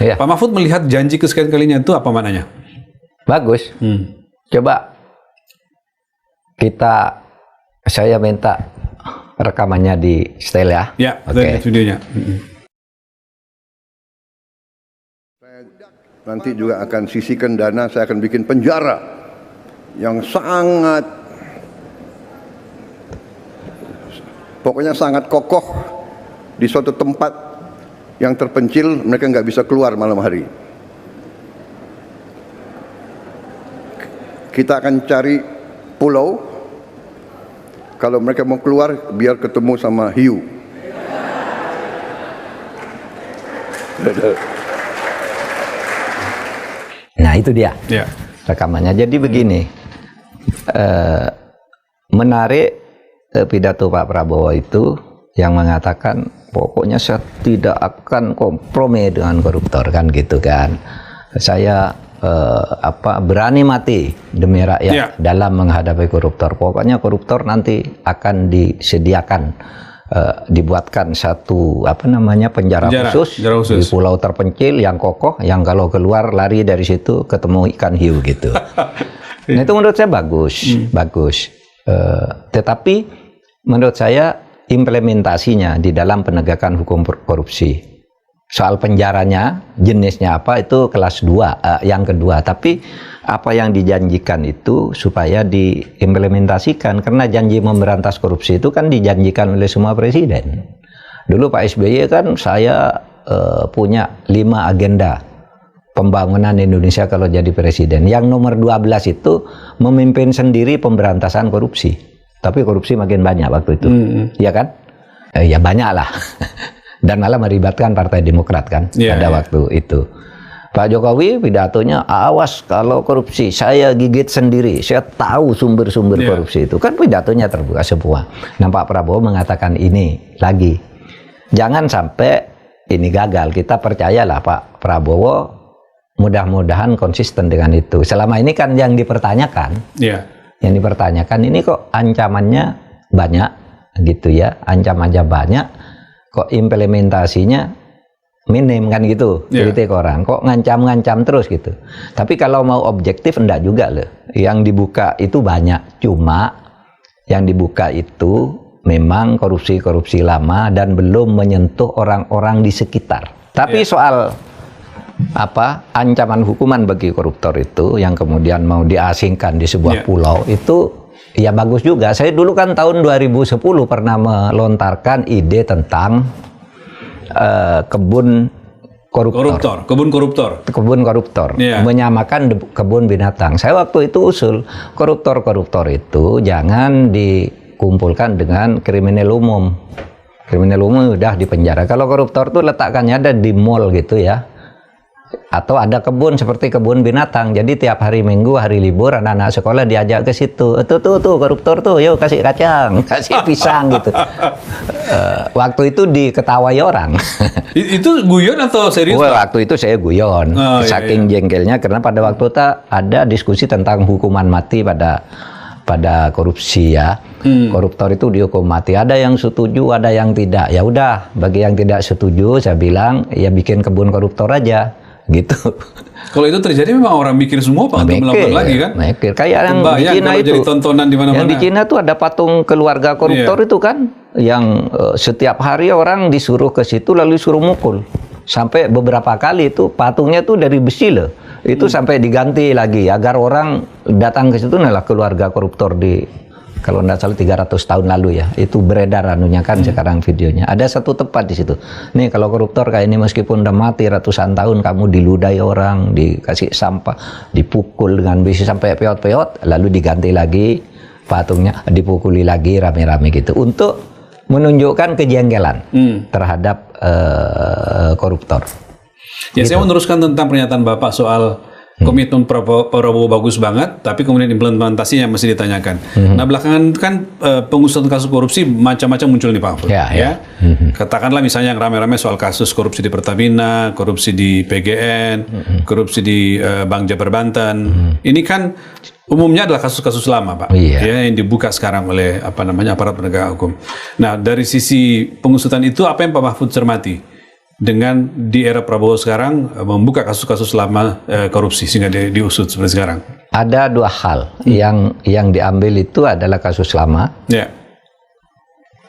Iya. Pak Mahfud melihat janji kesekian kalinya itu apa maknanya? Bagus. Coba saya minta rekamannya di setel ya. Ya, Oke. videonya. Nanti juga akan sisihkan dana, saya akan bikin penjara yang sangat, pokoknya sangat kokoh di suatu tempat yang terpencil, mereka nggak bisa keluar malam hari. Kita akan cari pulau, kalau mereka mau keluar biar ketemu sama hiu. Nah itu dia Ya. rekamannya. Jadi begini, menarik pidato Pak Prabowo itu yang mengatakan pokoknya saya tidak akan kompromi dengan koruptor, kan gitu kan. Saya berani mati demi rakyat dalam menghadapi koruptor. Pokoknya koruptor nanti akan disediakan, dibuatkan satu penjara khusus di pulau terpencil yang kokoh, yang kalau keluar lari dari situ ketemu ikan hiu gitu. Nah, itu menurut saya bagus. Tetapi menurut saya implementasinya di dalam penegakan hukum korupsi, soal penjaranya jenisnya apa itu kelas 2, yang kedua. Tapi apa yang dijanjikan itu supaya diimplementasikan, karena janji memberantas korupsi itu kan dijanjikan oleh semua presiden. Dulu Pak SBY kan saya punya 5 agenda pembangunan Indonesia kalau jadi presiden. Yang nomor 12 itu memimpin sendiri pemberantasan korupsi. Tapi korupsi makin banyak waktu itu, ya kan? Ya banyak lah. Dan malah melibatkan Partai Demokrat kan pada waktu itu. Pak Jokowi pidatonya, awas kalau korupsi, saya gigit sendiri, saya tahu sumber-sumber korupsi itu. Kan pidatonya terbuka semua. Nah Pak Prabowo mengatakan ini lagi. Jangan sampai ini gagal. Kita percayalah Pak Prabowo mudah-mudahan konsisten dengan itu. Selama ini kan yang dipertanyakan, yang dipertanyakan ini kok ancamannya banyak gitu ya, ancamannya banyak, kok implementasinya minim kan gitu, kritik orang, kok ngancam-ngancam terus gitu. Tapi kalau mau objektif enggak juga loh, yang dibuka itu banyak, cuma yang dibuka itu memang korupsi-korupsi lama dan belum menyentuh orang-orang di sekitar. Tapi soal ancaman hukuman bagi koruptor itu yang kemudian mau diasingkan di sebuah pulau itu ya bagus juga. Saya dulu kan tahun 2010 pernah melontarkan ide tentang kebun koruptor. Kebun koruptor. Menyamakan kebun binatang. Saya waktu itu usul koruptor-koruptor itu jangan dikumpulkan dengan kriminal umum. Kriminal umum udah di penjara. Kalau koruptor tuh letakkannya ada di mall gitu ya. Atau ada kebun seperti kebun binatang. Jadi tiap hari Minggu, hari libur, anak-anak sekolah diajak ke situ. Tuh koruptor tuh, yuk kasih kacang, kasih pisang gitu. Waktu itu diketawai orang. Itu guyon atau serius? Waktu itu saya guyon. Saking jengkelnya karena pada waktu itu ada diskusi tentang hukuman mati pada korupsi ya. Koruptor itu dihukum mati. Ada yang setuju, ada yang tidak. Ya udah, bagi yang tidak setuju saya bilang ya bikin kebun koruptor aja. Gitu. Kalau itu terjadi memang orang mikir semua Pak untuk melakukan lagi kan? Mikir. Kayak yang di Cina itu. Jadi tontonan di mana-mana. Yang di Cina tuh ada patung keluarga koruptor itu kan, yang setiap hari orang disuruh ke situ lalu suruh mukul. Sampai beberapa kali itu patungnya tuh dari besi loh. Itu sampai diganti lagi agar orang datang ke situ adalah keluarga koruptor di, kalau tidak salah 300 tahun lalu ya, itu beredar anunya kan sekarang videonya. Ada satu tempat di situ. Nih kalau koruptor kayak ini meskipun udah mati ratusan tahun, kamu diludahi orang, dikasih sampah, dipukul dengan besi sampai peot-peot, lalu diganti lagi patungnya, dipukuli lagi rame-rame gitu untuk menunjukkan kejengkelan terhadap koruptor. Ya gitu. Saya meneruskan tentang pernyataan Bapak soal komitmen Prabowo bagus banget, tapi kemudian implementasinya masih ditanyakan. Nah belakangan kan pengusutan kasus korupsi macam-macam muncul nih Pak Mahfud. Katakanlah misalnya yang rame-rame soal kasus korupsi di Pertamina, korupsi di PGN, korupsi di Bank Jabar Banten. Ini kan umumnya adalah kasus-kasus lama Pak, ya, yang dibuka sekarang oleh aparat penegak hukum. Nah dari sisi pengusutan itu apa yang Pak Mahfud cermati? dengan di era Prabowo sekarang membuka kasus-kasus lama korupsi sehingga diusut seperti sekarang? Ada dua hal. Yang diambil itu adalah kasus lama Ya.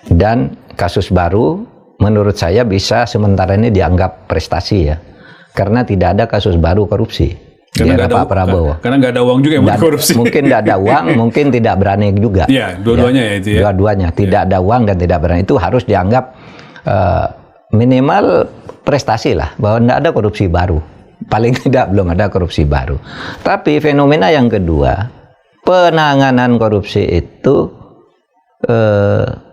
dan kasus baru. Menurut saya bisa sementara ini dianggap prestasi ya, karena tidak ada kasus baru korupsi di era Pak Prabowo. Karena nggak ada uang juga yang korupsi. Mungkin tidak ada uang, mungkin tidak berani juga. Iya, dua-duanya ya itu ya. Dua-duanya tidak ada uang dan tidak berani, itu harus dianggap minimal prestasi lah, bahwa tidak ada korupsi baru. Paling tidak belum ada korupsi baru. Tapi fenomena yang kedua, penanganan korupsi itu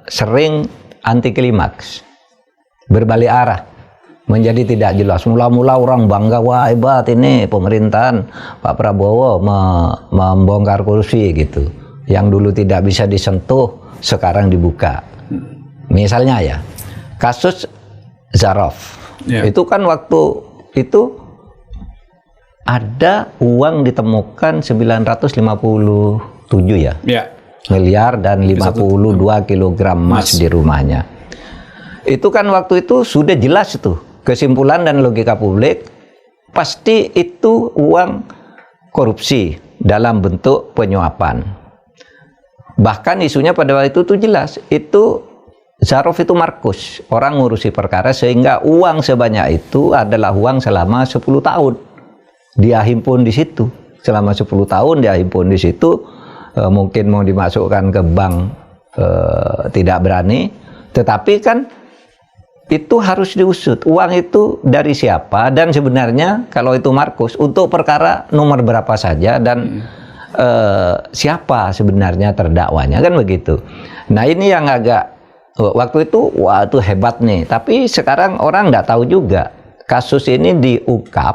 sering anti klimaks, berbalik arah, menjadi tidak jelas. Mula-mula orang bangga, wah hebat ini pemerintahan Pak Prabowo membongkar korupsi gitu. Yang dulu tidak bisa disentuh sekarang dibuka. Misalnya ya, kasus Zaraf. Itu kan waktu itu ada uang ditemukan 957 ya. Miliar dan 52 kilogram emas di rumahnya. Itu kan waktu itu sudah jelas itu kesimpulan dan logika publik, pasti itu uang korupsi dalam bentuk penyuapan. Bahkan isunya pada waktu itu jelas, itu Zaraf itu Markus, orang ngurusi perkara, sehingga uang sebanyak itu adalah uang selama 10 tahun. Dia himpun di situ. Selama 10 tahun dia himpun di situ, mungkin mau dimasukkan ke bank tidak berani, tetapi kan itu harus diusut. Uang itu dari siapa, dan sebenarnya kalau itu Markus untuk perkara nomor berapa saja, dan siapa sebenarnya terdakwanya, kan begitu. Nah ini yang agak waktu itu, wah itu hebat nih. Tapi sekarang orang nggak tahu juga kasus ini diungkap,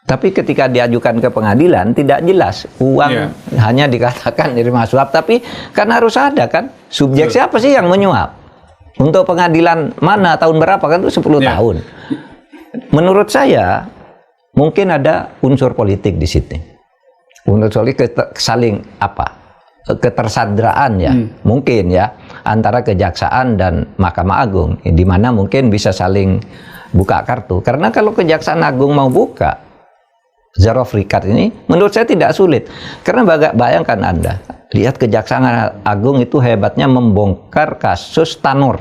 tapi ketika diajukan ke pengadilan tidak jelas uang, hanya dikatakan nerima suap, tapi kan harus ada kan subjek siapa sih yang menyuap. Untuk pengadilan mana, tahun berapa, kan itu 10 tahun. Menurut saya mungkin ada unsur politik di sini. Unsur saling ketersandraan ya, mungkin ya, antara Kejaksaan dan Mahkamah Agung, di mana mungkin bisa saling buka kartu. Karena kalau Kejaksaan Agung mau buka Zaraf Richard ini, menurut saya tidak sulit. Karena bayangkan Anda, lihat Kejaksaan Agung itu hebatnya membongkar kasus Tanur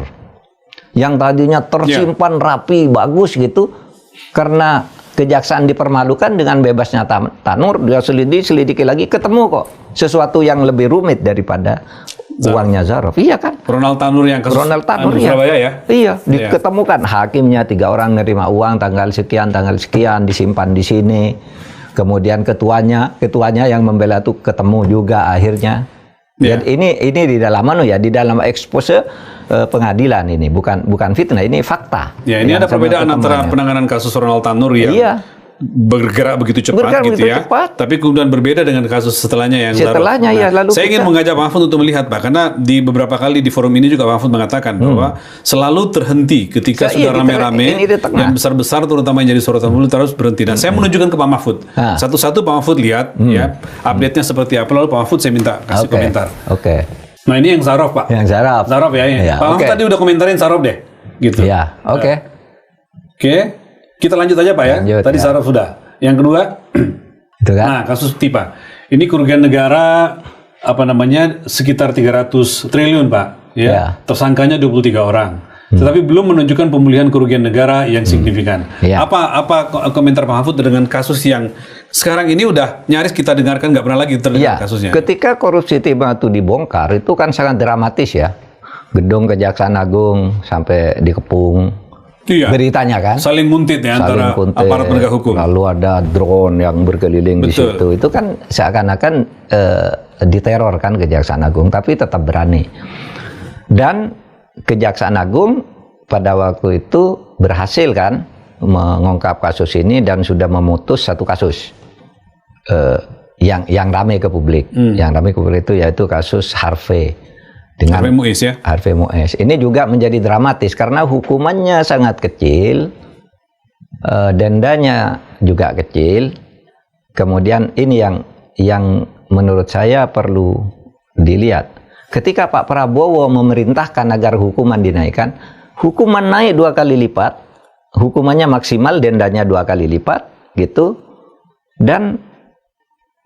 yang tadinya tersimpan rapi, bagus gitu. Karena Kejaksaan dipermalukan dengan bebasnya Tanur, dia selidiki lagi, ketemu kok sesuatu yang lebih rumit daripada uangnya Zaraf. Iya kan? Ronald Tanur yang kasus Surabaya ya? Iya, diketemukan hakimnya 3 orang nerima uang tanggal sekian disimpan di sini. Kemudian ketuanya yang membela itu ketemu juga akhirnya. Dan ini di dalam di dalam expose pengadilan ini, bukan fitnah, ini fakta. Ya, ini ada perbedaan antara penanganan kasus Ronald Tanur yang bergerak begitu cepat tapi kemudian berbeda dengan kasus setelahnya yang lalu saya ingin mengajak Pak Mahfud untuk melihat, Pak, karena di beberapa kali di forum ini juga Pak Mahfud mengatakan bahwa selalu terhenti ketika sudah rame-rame dan besar-besar, terutama yang jadi sorotan publik, terus berhenti. Dan saya menunjukkan ke Pak Mahfud satu-satu. Pak Mahfud lihat ya update-nya seperti apa, lalu Pak Mahfud saya minta kasih komentar. Nah ini yang Zaraf, Pak. Yang Zaraf ya. Pak Mahfud tadi udah komentarin Zaraf deh gitu ya. Oke. Kita lanjut aja Pak ya. Tadi Zaraf sudah. Yang kedua, nah kasus Tipa. Ini kerugian negara sekitar 300 triliun Pak. Ya. Tersangkanya 23 orang. Tetapi belum menunjukkan pemulihan kerugian negara yang signifikan. Apa komentar Pak Mahfud dengan kasus yang sekarang ini udah nyaris kita dengarkan, nggak pernah lagi terdengar kasusnya? Ketika korupsi Tipa itu dibongkar, itu kan sangat dramatis ya. Gedung Kejaksaan Agung sampai dikepung. Beritanya kan saling nguntit ya antara aparat penegak hukum. Lalu ada drone yang berkeliling di situ. Itu kan seakan-akan diteror kan Kejaksaan Agung, tapi tetap berani. Dan Kejaksaan Agung pada waktu itu berhasil kan mengungkap kasus ini dan sudah memutus satu kasus yang ramai ke publik. Yang ramai ke publik itu yaitu kasus Harvey. Dengan Harvey Muiz ya? Harvey Muiz. Ini juga menjadi dramatis karena hukumannya sangat kecil, dendanya juga kecil. Kemudian ini yang menurut saya perlu dilihat. Ketika Pak Prabowo memerintahkan agar hukuman dinaikkan, hukuman naik 2 kali lipat, hukumannya maksimal, dendanya 2 kali lipat, gitu. Dan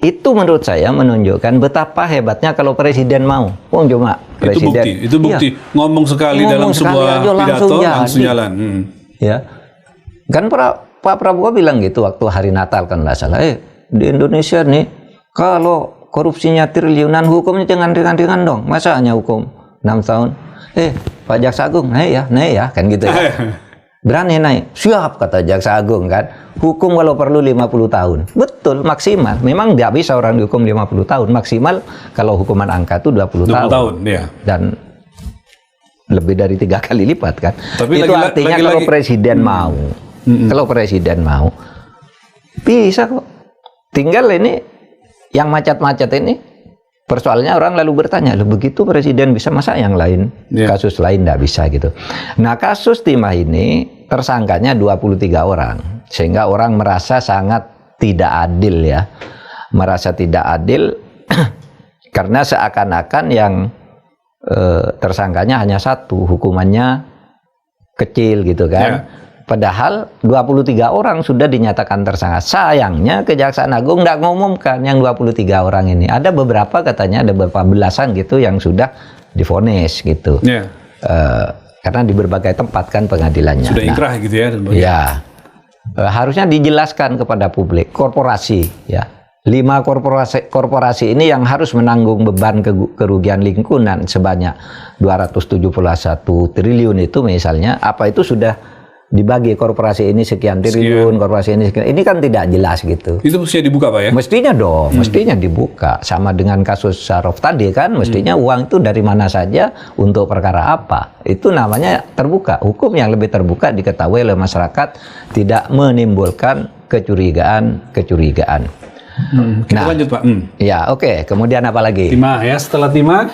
itu menurut saya menunjukkan betapa hebatnya kalau presiden mau. Cuma presiden. Itu bukti. Iya. Ngomong sekali dalam sebuah pidato langsung jalan. Ya. Kan Pak Prabowo bilang gitu waktu hari Natal kan nggak salah. Di Indonesia nih kalau korupsinya triliunan, hukumnya jangan ringan-ringan dong. Masa hanya hukum 6 tahun? Pak Jaksa Agung naik ya kan gitu ya. Berani naik, siap kata Jaksa Agung kan. Hukum kalau perlu 50 tahun. Betul, maksimal. Memang nggak bisa orang dihukum 50 tahun. Maksimal kalau hukuman angka itu 20 tahun. Ya. Dan lebih dari 3 kali lipat kan. Tapi itu artinya kalau presiden mau. Kalau presiden mau, bisa kok. Tinggal ini yang macet-macet ini, persoalannya orang lalu bertanya, loh begitu presiden bisa, masa yang lain, kasus lain nggak bisa gitu. Nah kasus timah ini tersangkanya 23 orang, sehingga orang merasa sangat tidak adil ya, merasa tidak adil karena seakan-akan yang tersangkanya hanya satu, hukumannya kecil gitu kan. Padahal 23 orang sudah dinyatakan tersangka. Sayangnya Kejaksaan Agung tidak mengumumkan yang 23 orang ini. Ada beberapa katanya, ada beberapa belasan gitu yang sudah divonis gitu. Karena di berbagai tempat kan pengadilannya. Sudah inkrah gitu ya. Ya. Harusnya dijelaskan kepada publik. Korporasi ya. 5 korporasi ini yang harus menanggung beban kerugian lingkungan sebanyak 271 triliun itu misalnya, apa itu sudah dibagi korporasi ini sekian triliun, korporasi ini sekian. Ini kan tidak jelas gitu. Itu mestinya dibuka Pak ya? Mestinya dong, mestinya dibuka. Sama dengan kasus Sarof tadi kan, mestinya uang itu dari mana saja, untuk perkara apa. Itu namanya terbuka. Hukum yang lebih terbuka diketahui oleh masyarakat, tidak menimbulkan kecurigaan. Kita lanjut Pak. Ya oke. Kemudian apa lagi? Timah ya, setelah timah,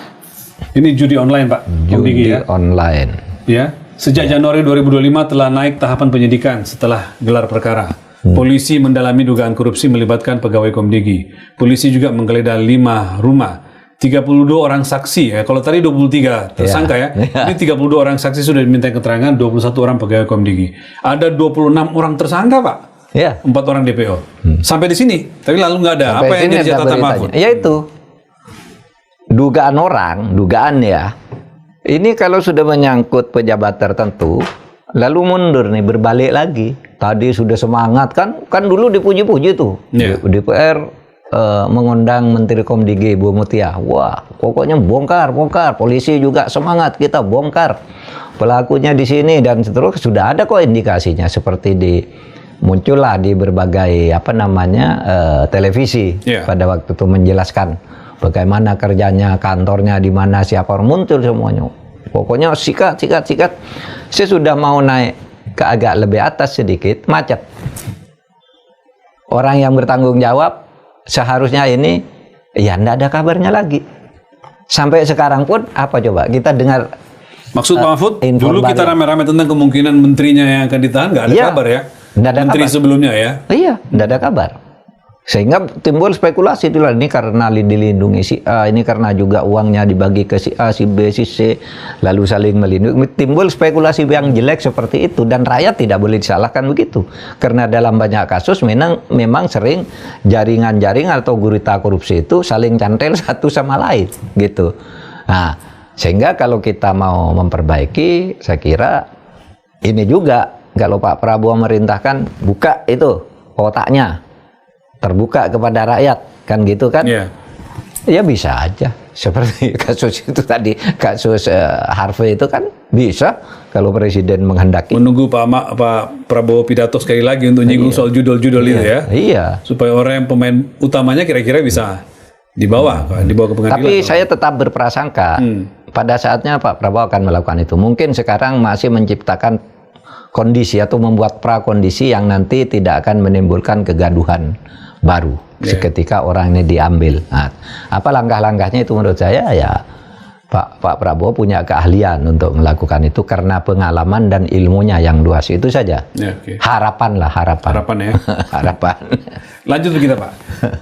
ini judi online Pak. Judi online. Ya. Sejak Januari 2025 telah naik tahapan penyidikan setelah gelar perkara. Polisi mendalami dugaan korupsi melibatkan pegawai Komdigi. Polisi juga menggeledah 5 rumah. 32 orang saksi, ya. Kalau tadi 23 tersangka ya. Ini 32 orang saksi sudah diminta keterangan, 21 orang pegawai Komdigi. Ada 26 orang tersangka Pak. Ya. 4 orang DPO. Sampai di sini, tapi lalu nggak ada. Sampai apa yang jadi catatan Mahfud? Ya itu. Dugaan ya. Ini kalau sudah menyangkut pejabat tertentu, lalu mundur nih, berbalik lagi. Tadi sudah semangat kan dulu dipuji-puji tuh. DPR mengundang Menteri Komdigi Bu Mutia. Wah, pokoknya bongkar. Polisi juga semangat, kita bongkar. Pelakunya di sini dan seterusnya. Sudah ada kok indikasinya, seperti muncullah di berbagai televisi pada waktu itu menjelaskan bagaimana kerjanya, kantornya di mana, siapa orang, muncul semuanya. Pokoknya sikat. Saya sudah mau naik ke agak lebih atas sedikit, macet. Orang yang bertanggung jawab seharusnya ini, ya enggak ada kabarnya lagi. Sampai sekarang pun, apa coba, kita dengar. Maksud Pak Mahfud, dulu kita rame-rame tentang kemungkinan menterinya yang akan ditahan, nggak ada kabar ya? Nggak ada Menteri kabar sebelumnya ya? Iya, nggak ada kabar. Sehingga timbul spekulasi itulah, ini karena dilindungi si A, ini karena juga uangnya dibagi ke si A, si B, si C, lalu saling melindungi. Timbul spekulasi yang jelek seperti itu, dan rakyat tidak boleh disalahkan begitu. Karena dalam banyak kasus memang sering jaringan-jaringan atau gurita korupsi itu saling cantel satu sama lain gitu. Nah, sehingga kalau kita mau memperbaiki, saya kira ini juga kalau Pak Prabowo merintahkan buka itu kotaknya, terbuka kepada rakyat, kan gitu kan? Ya bisa aja. Seperti kasus itu tadi, kasus Harvey itu kan bisa kalau presiden menghendaki. Menunggu Pak Prabowo pidato sekali lagi untuk nyinggung soal judul-judul itu ya. Iya. Supaya orang yang pemain utamanya kira-kira bisa dibawa ke pengadilan. Tapi saya tetap berprasangka pada saatnya Pak Prabowo akan melakukan itu. Mungkin sekarang masih menciptakan kondisi atau membuat prakondisi yang nanti tidak akan menimbulkan kegaduhan baru seketika orang ini diambil. Nah, apa langkah-langkahnya itu menurut saya ya Pak Prabowo punya keahlian untuk melakukan itu karena pengalaman dan ilmunya yang luas, itu saja. Harapan ya. Harapan. Lanjut kita Pak.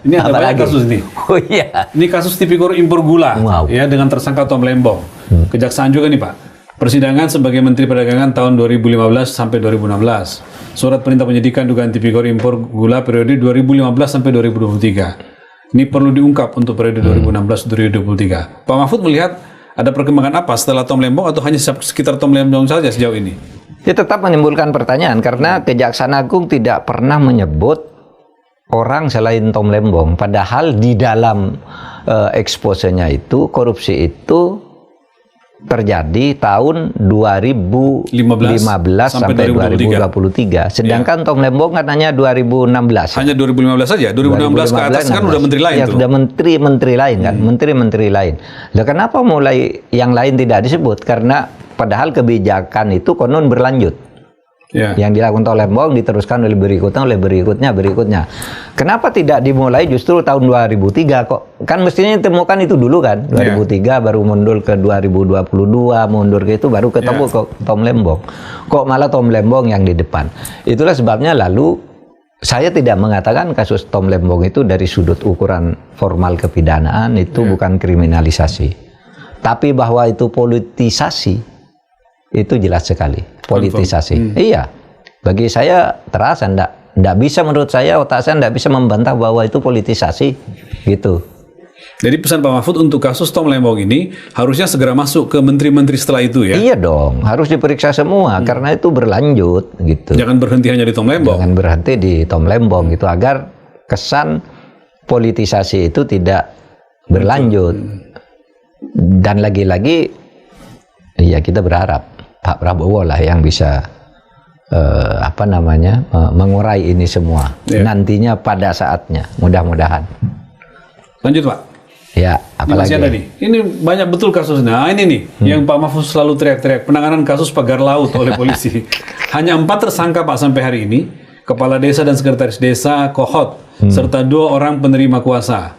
Ini ada banyak kasus nih. Oh iya. Ini kasus tipikor impor gula ya dengan tersangka Tom Lembong. Kejaksaan juga nih Pak Persidangan sebagai Menteri Perdagangan tahun 2015 sampai 2016. Surat perintah penyidikan dugaan tipikor impor gula periode 2015 sampai 2023. Ini perlu diungkap untuk periode 2016-2023. Pak Mahfud melihat ada perkembangan apa setelah Tom Lembong atau hanya sekitar Tom Lembong saja sejauh ini? Ya tetap menimbulkan pertanyaan karena Kejaksaan Agung tidak pernah menyebut orang selain Tom Lembong. Padahal di dalam eksposenya itu korupsi itu terjadi tahun 2015 sampai 2023. Sedangkan Tom Lembong katanya 2016. Hanya 2015 saja. 2016 ke atas kan udah menteri lain ya, tuh. sudah menteri lain kan, menteri lain. Lah kenapa mulai yang lain tidak disebut? Karena padahal kebijakan itu konon berlanjut. Yang dilakukan oleh Lembong diteruskan oleh berikutnya. Kenapa tidak dimulai justru tahun 2003 kok? Kan mestinya ditemukan itu dulu kan. 2003 baru mundur ke 2022, mundur ke itu baru ketemu kok Tom Lembong. Kok malah Tom Lembong yang di depan? Itulah sebabnya lalu saya tidak mengatakan kasus Tom Lembong itu dari sudut ukuran formal kepidanaan itu bukan kriminalisasi. Tapi bahwa itu politisasi itu jelas sekali, politisasi. Iya, bagi saya terasa ndak bisa, menurut saya otak saya ndak bisa membantah bahwa itu politisasi, gitu. Jadi pesan Pak Mahfud untuk kasus Tom Lembong ini harusnya segera masuk ke menteri-menteri setelah itu ya? Iya dong, harus diperiksa semua karena itu berlanjut, gitu. Jangan berhenti hanya di Tom Lembong. Jangan berhenti di Tom Lembong, gitu, agar kesan politisasi itu tidak berlanjut. Dan lagi-lagi, iya kita berharap Pak Prabowo lah yang bisa mengurai ini semua nantinya pada saatnya, mudah-mudahan. Lanjut Pak. Ya, apalagi masih ada nih. Ini banyak betul kasusnya. Nah, ini nih yang Pak Mahfud selalu teriak-teriak, penanganan kasus pagar laut oleh polisi. Hanya 4 tersangka Pak sampai hari ini, kepala desa dan sekretaris desa Kohot serta 2 orang penerima kuasa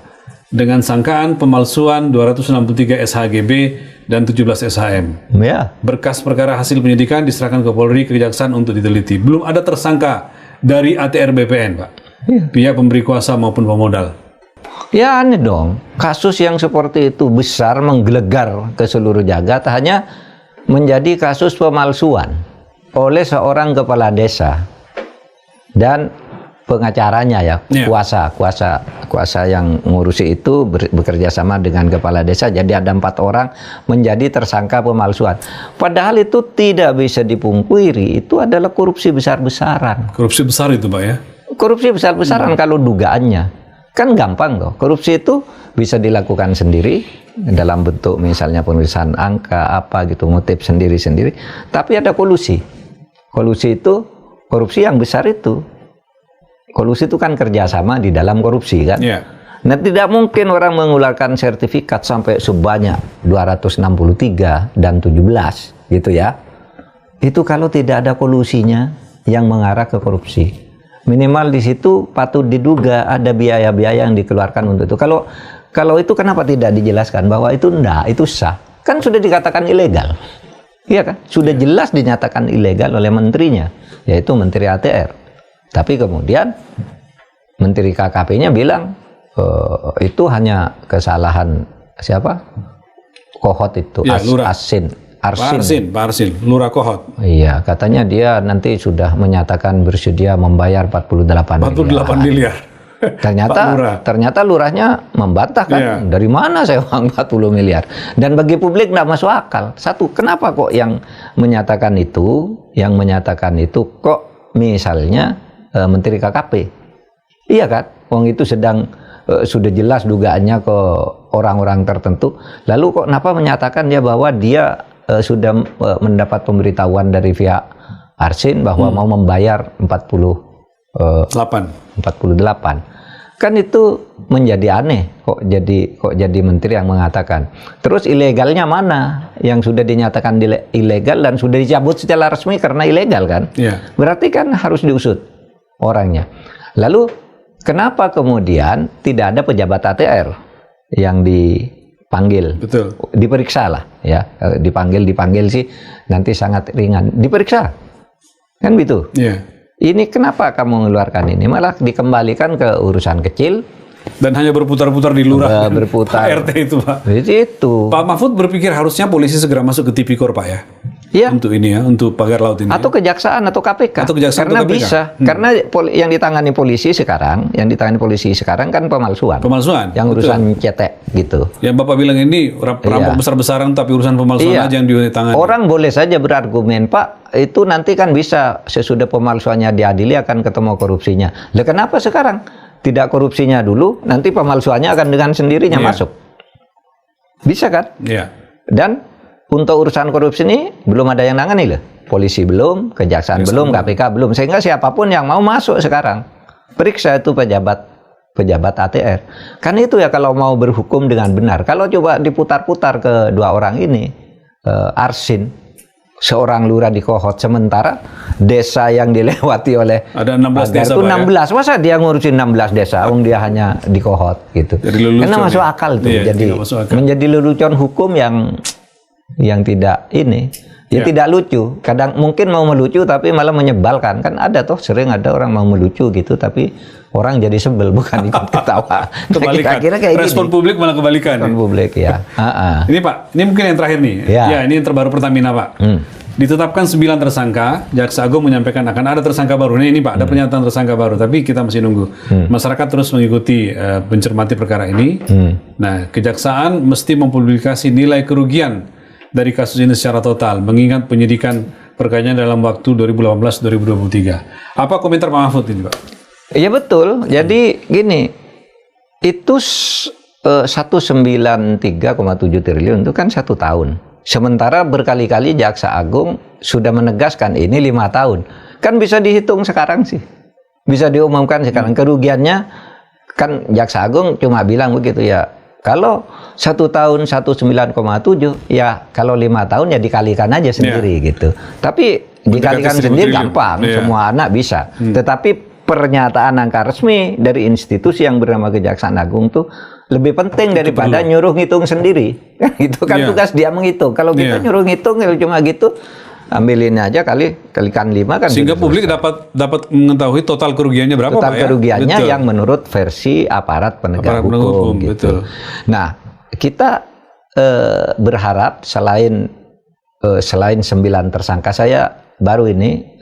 dengan sangkaan pemalsuan 263 SHGB dan 17 SHM. Ya. Berkas perkara hasil penyidikan diserahkan ke Polri, Kejaksaan untuk diteliti. Belum ada tersangka dari ATR BPN, Pak. Pihak pemberi kuasa maupun pemodal. Ya aneh dong. Kasus yang seperti itu besar, menggelegar ke seluruh jagat, hanya menjadi kasus pemalsuan oleh seorang kepala desa dan pengacaranya ya, kuasa yang ngurusi itu bekerja sama dengan kepala desa, jadi ada 4 orang menjadi tersangka pemalsuan. Padahal itu tidak bisa dipungkiri, itu adalah korupsi besar-besaran. Korupsi besar itu Pak ya? Korupsi besar-besaran kalau dugaannya. Kan gampang kok, korupsi itu bisa dilakukan sendiri dalam bentuk misalnya penulisan angka, apa gitu, ngutip sendiri-sendiri. Tapi ada kolusi. Kolusi itu, korupsi yang besar itu. Kolusi itu kan kerjasama di dalam korupsi kan. Nah tidak mungkin orang mengeluarkan sertifikat sampai sebanyak 263 dan 17 gitu ya. Itu kalau tidak ada kolusinya yang mengarah ke korupsi. Minimal di situ patut diduga ada biaya-biaya yang dikeluarkan untuk itu. Kalau itu kenapa tidak dijelaskan bahwa itu enggak, itu sah. Kan sudah dikatakan ilegal. Iya kan? Sudah jelas dinyatakan ilegal oleh menterinya, yaitu Menteri ATR. Tapi kemudian Menteri KKP-nya bilang itu hanya kesalahan siapa? Kohot itu, ya, Arsin, Lurah Kohot. Iya, katanya dia nanti sudah menyatakan bersedia membayar 48 miliar. Ternyata lurahnya membantah kan, dari mana saya uang 40 miliar? Dan bagi publik tidak masuk akal. Satu, kenapa kok yang menyatakan itu kok misalnya Menteri KKP? Iya kan? Wong itu sudah jelas dugaannya ke orang-orang tertentu. Lalu kok kenapa menyatakan dia bahwa dia sudah mendapat pemberitahuan dari pihak Arsin bahwa mau membayar 48. Kan itu menjadi aneh, kok jadi menteri yang mengatakan. Terus ilegalnya mana? Yang sudah dinyatakan ilegal dan sudah dicabut secara resmi karena ilegal kan? Berarti kan harus diusut orangnya. Lalu kenapa kemudian tidak ada pejabat ATR yang dipanggil? Betul. Diperiksa lah ya. Dipanggil sih nanti sangat ringan. Diperiksa. Kan gitu. Ini kenapa kamu mengeluarkan ini? Malah dikembalikan ke urusan kecil. Dan hanya berputar-putar di lurah. Berputar. RT itu Pak. Itu. Pak Mahfud berpikir harusnya polisi segera masuk ke tipikor Pak ya? Iya. untuk ini ya, untuk pagar laut ini. Atau kejaksaan atau KPK. Atau kejaksaan karena atau KPK. bisa. Karena yang ditangani polisi sekarang kan pemalsuan. Pemalsuan. Yang betul. urusan cetek gitu. Yang Bapak bilang ini perampok Iya. besar-besaran tapi urusan pemalsuan Iya. aja yang ditangani. Orang boleh saja berargumen, Pak, itu nanti kan bisa sesudah pemalsuannya diadili akan ketemu korupsinya. Lah kenapa sekarang tidak korupsinya dulu, nanti pemalsuannya akan dengan sendirinya Iya. masuk? Bisa kan? Iya. Dan untuk urusan korupsi ini belum ada yang nangani loh. Polisi belum, kejaksaan belum, KPK belum. Sehingga siapapun yang mau masuk sekarang, periksa itu pejabat ATR. Kan itu ya kalau mau berhukum dengan benar. Kalau coba diputar-putar ke dua orang ini, Arsin, seorang lurah di Kohot, sementara desa yang dilewati oleh Ada 16 pagar desa, itu Pak, ya? 16. Masa dia ngurusin 16 desa, dia hanya di Kohot gitu. Jadi lelucon, Karena masuk ya? akal tuh. Iya, Jadi tidak masuk akal. menjadi lelucon hukum yang tidak ini. Ya tidak lucu. Kadang mungkin mau melucu tapi malah menyebalkan. Kan ada toh, sering ada orang mau melucu gitu tapi orang jadi sebel bukan ikut ketawa. Kebalikan. Kira-kira kayak Respon gini. publik malah kebalikan. Respon publik ya. Ini Pak, ini mungkin yang terakhir nih. Ya. Ya, ini yang terbaru Pertamina Pak. Ditetapkan 9 tersangka, Jaksa Agung menyampaikan akan ada tersangka baru. Ini Pak, ada pernyataan tersangka baru, tapi kita masih nunggu. Masyarakat terus mengikuti, mencermati perkara ini. Nah, Kejaksaan mesti mempublikasi nilai kerugian dari kasus ini secara total, mengingat penyidikan perkaranya dalam waktu 2018-2023. Apa komentar Pak Mahfud ini Pak? Iya betul. Jadi gini, itu 193,7 triliun itu kan 1 tahun. Sementara berkali-kali Jaksa Agung sudah menegaskan ini 5 tahun. Kan bisa dihitung sekarang sih. Bisa diumumkan sekarang. Kerugiannya kan Jaksa Agung cuma bilang begitu ya. Kalau 1 tahun 19,7 ya kalau 5 tahun ya dikalikan aja sendiri gitu. Tapi dikalikan Mendekati 1.000 sendiri triliun. gampang, Iya. semua anak bisa. Tetapi pernyataan angka resmi dari institusi yang bernama Kejaksaan Agung tuh lebih penting daripada nyuruh ngitung sendiri. Itu kan Iya. tugas dia menghitung. Kalau kita Iya. nyuruh ngitung ya cuma gitu, ambilin aja kalikan 5 kan. Sehingga sudah publik dapat mengetahui total kerugiannya berapa total Pak ya? kerugiannya Betul. yang menurut versi aparat penegak Aparat penegak hukum hukum, gitu. betul. Nah, kita berharap selain 9 tersangka, saya baru ini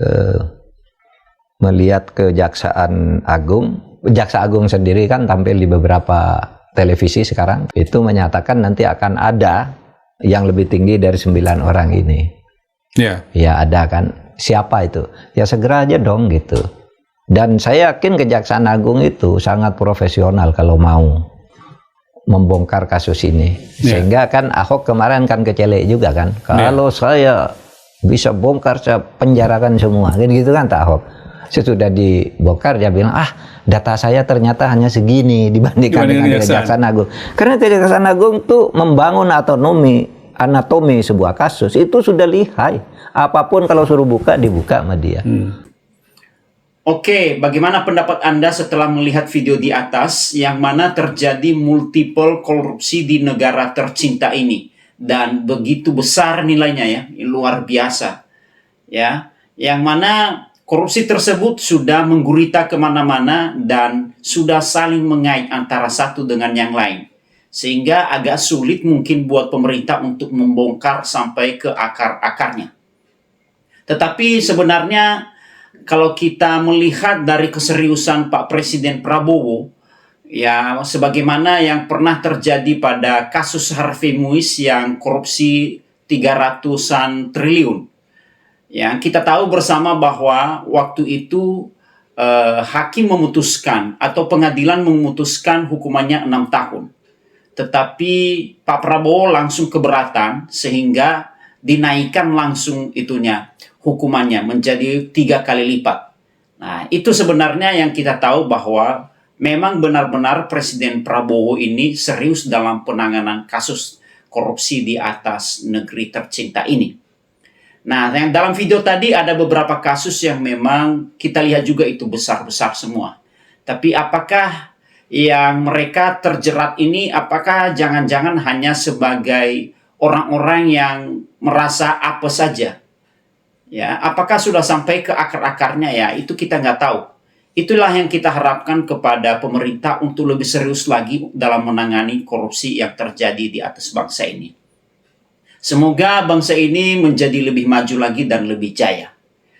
melihat Kejaksaan Agung, Jaksa Agung sendiri kan tampil di beberapa televisi sekarang, itu menyatakan nanti akan ada yang lebih tinggi dari 9 orang ini. Ya. Ya ada kan, siapa itu? Ya segera aja dong gitu. Dan saya yakin Kejaksaan Agung itu sangat profesional kalau mau membongkar kasus ini. Sehingga kan Ahok kemarin kan kecelek juga kan. Kalau saya bisa bongkar, saya penjarakan semua. Kan gitu kan tak Ahok. Sesudah dibongkar dia bilang, data saya ternyata hanya segini dibandingkan dengan Kejaksaan Agung. Karena Kejaksaan Agung tuh membangun anatomi sebuah kasus itu sudah lihai. Apapun kalau suruh buka, dibuka sama dia. Oke, bagaimana pendapat Anda setelah melihat video di atas yang mana terjadi multiple korupsi di negara tercinta ini dan begitu besar nilainya ya, luar biasa ya, yang mana korupsi tersebut sudah menggurita kemana-mana dan sudah saling mengait antara satu dengan yang lain. Sehingga agak sulit mungkin buat pemerintah untuk membongkar sampai ke akar-akarnya. Tetapi sebenarnya kalau kita melihat dari keseriusan Pak Presiden Prabowo, ya sebagaimana yang pernah terjadi pada kasus Harvey Muiz yang korupsi 300-an triliun. Ya, kita tahu bersama bahwa waktu itu hakim memutuskan atau pengadilan memutuskan hukumannya 6 tahun. Tetapi Pak Prabowo langsung keberatan sehingga dinaikkan langsung hukumannya menjadi 3 kali lipat. Nah, itu sebenarnya yang kita tahu bahwa memang benar-benar Presiden Prabowo ini serius dalam penanganan kasus korupsi di atas negeri tercinta ini. Nah, yang dalam video tadi ada beberapa kasus yang memang kita lihat juga itu besar-besar semua. Tapi apakah yang mereka terjerat ini, apakah jangan-jangan hanya sebagai orang-orang yang merasa apa saja? Ya, apakah sudah sampai ke akar-akarnya ya? Itu kita nggak tahu. Itulah yang kita harapkan kepada pemerintah untuk lebih serius lagi dalam menangani korupsi yang terjadi di atas bangsa ini. Semoga bangsa ini menjadi lebih maju lagi dan lebih jaya.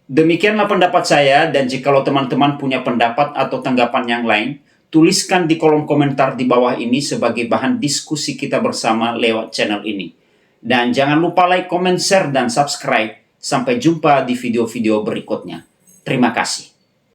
Demikianlah pendapat saya, dan jikalau teman-teman punya pendapat atau tanggapan yang lain, tuliskan di kolom komentar di bawah ini sebagai bahan diskusi kita bersama lewat channel ini. Dan jangan lupa like, comment, share, dan subscribe. Sampai jumpa di video-video berikutnya. Terima kasih.